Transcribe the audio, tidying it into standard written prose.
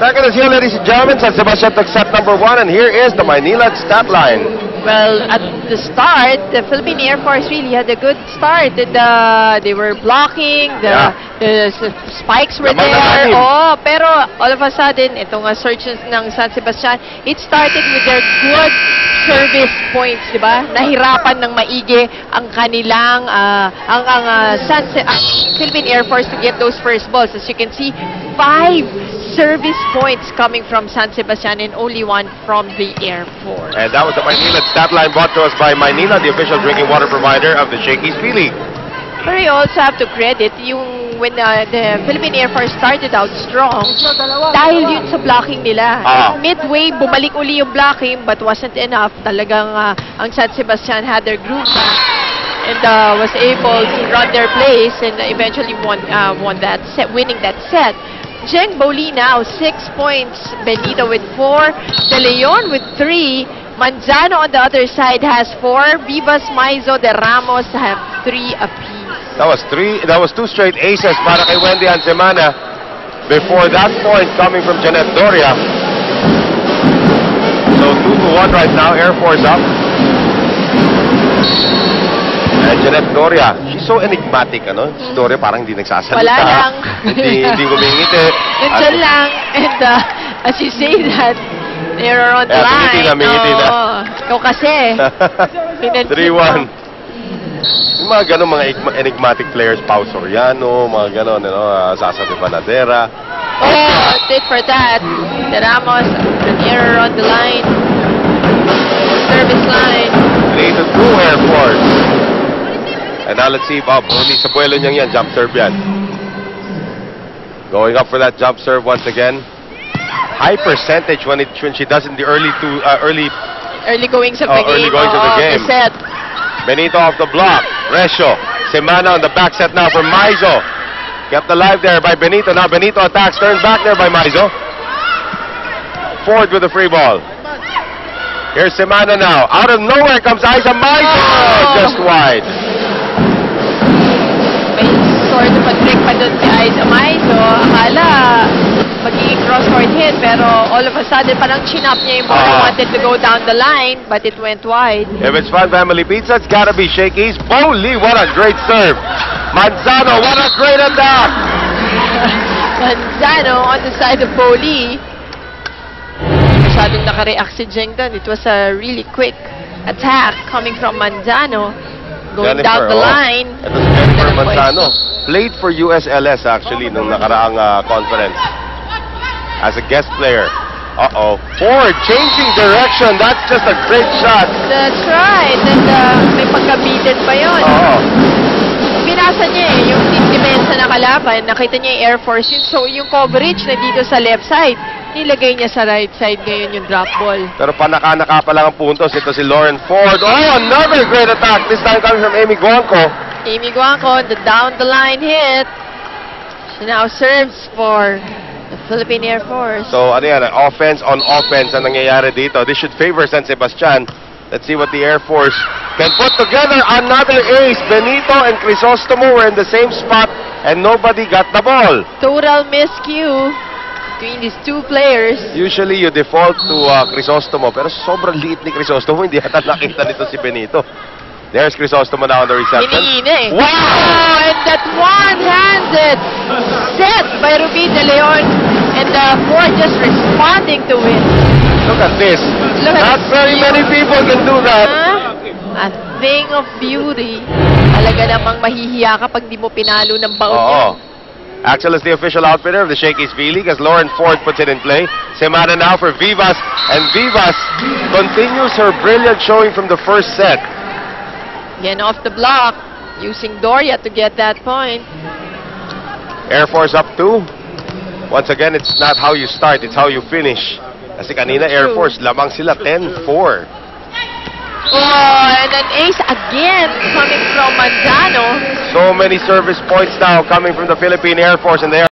Second is here, ladies and gentlemen. San Sebastian took set number 1, and here is the Maynilad stat line. Well, at the start, the Philippine Air Force really had a good start. And, they were blocking, the spikes were there. Oh, pero all of a sudden, itong surge ng San Sebastian, it started with their good service points, di ba? Nahirapan ng maigi ang kanilang, Philippine Air Force to get those first balls. As you can see, 5 service points coming from San Sebastian and only 1 from the Air Force. And that was the Maynilad stat line brought to us by Maynilad, the official drinking water provider of the Shakey's P-League. But you also have to credit yung when the Philippine Air Force started out strong, dahil yun sa blocking nila. Midway, bumalik uli yung blocking but wasn't enough. Talagang ang San Sebastian had their groove back and was able to run their plays and eventually won that set, winning that set. Jeng Boli now 6 points, Benito with 4, De Leon with 3, Manzano on the other side has 4, Vivas, Maizo, De Ramos have 3 apiece. That was 2 straight aces para kay Wendy Ansemana. Before that point coming from Janet Doria. So 2-1 right now, Air Force up. And Janet Doria, she's so enigmatic, ano? Si Doria parang hindi nagsasalita. Wala lang. hindi gumingiti. Nandiyan lang. And as you say that, they're on the line. Mingiti na. Ikaw kasi. 3-1. Yung mga ganun, mga enigmatic players, Pau Soriano, mga ganun, Sasa de Banadera. Oh, tit for that. De Ramos, an error on the line. Service line. 3-2 Air Force. And now let's see, Boni sa buwelo niyang yan, jump serve yan. Going up for that jump serve once again. High percentage when she does in the early goings of the game. Early goings of the game. The set. Benito off the block. Resho. Semana on the back set now for Maizo. Kept alive there by Benito. Now Benito attacks, turns back there by Maizo. Ford with the free ball. Here's Semana now. Out of nowhere comes Aiza Maizo. Just wide. Sort of a trick pa doon si Aiza Maizo. Akala magiging cross-court hit, pero all of a sudden parang chin-up niya yung ball. Wanted to go down the line, but it went wide. If it's Fun Family Pizza, it's gotta be Shakey's. Boli, what a great serve. Manzano, what a great attack. Manzano on the side of Boli. Masyadong nakareact si Jeng doon. It was a really quick attack coming from Manzano. Going down the line. Ito si Jennifer Manzano. Played for USLS actually nung nakaraang conference. As a guest player. Ford changing direction. That's just a great shot. That's right. And may pagkabitin pa yun. Binasa niya yung team depensa na kalaban. Nakita niya yung Air Force yun. So yung coverage na dito sa left side, nilagay niya sa right side ngayon yung drop ball. Pero panaka-naka pa lang ang puntos. Ito si Lauren Ford. Another great attack. This time coming from Amy Guanco. Amy Guanco, the down the line hit. She now serves for the Philippine Air Force. So ano yan, offense on offense ang nangyayari dito. This should favor San Sebastian. Let's see what the Air Force can put together. Another ace. Benito and Crisostomo were in the same spot and nobody got the ball. Total miscue between these two players. Usually you default to Crisostomo, pero sobrang liit ni Crisostomo. Hindi ata nakita nito si Benito. There's Crisostomo now on the reception. Wow! And that one-handed set by Ruby De Leon. And Ford just responding to it. Look at this. Not very many people can do that. A thing of beauty. Talaga namang mahihiya ka pag di mo pinalo ng baon niya. Axel is the official outfitter of the Shakey's V-League as Lauren Ford puts it in play. Semana now for Vivas. And Vivas continues her brilliant showing from the first set. Again off the block, using Doria to get that point. Air Force up 2. Once again, it's not how you start, it's how you finish. Kasi kanina Air Force, lamang sila 10-4. And an ace again coming from Manzano. So many service points now coming from the Philippine Air Force, and they are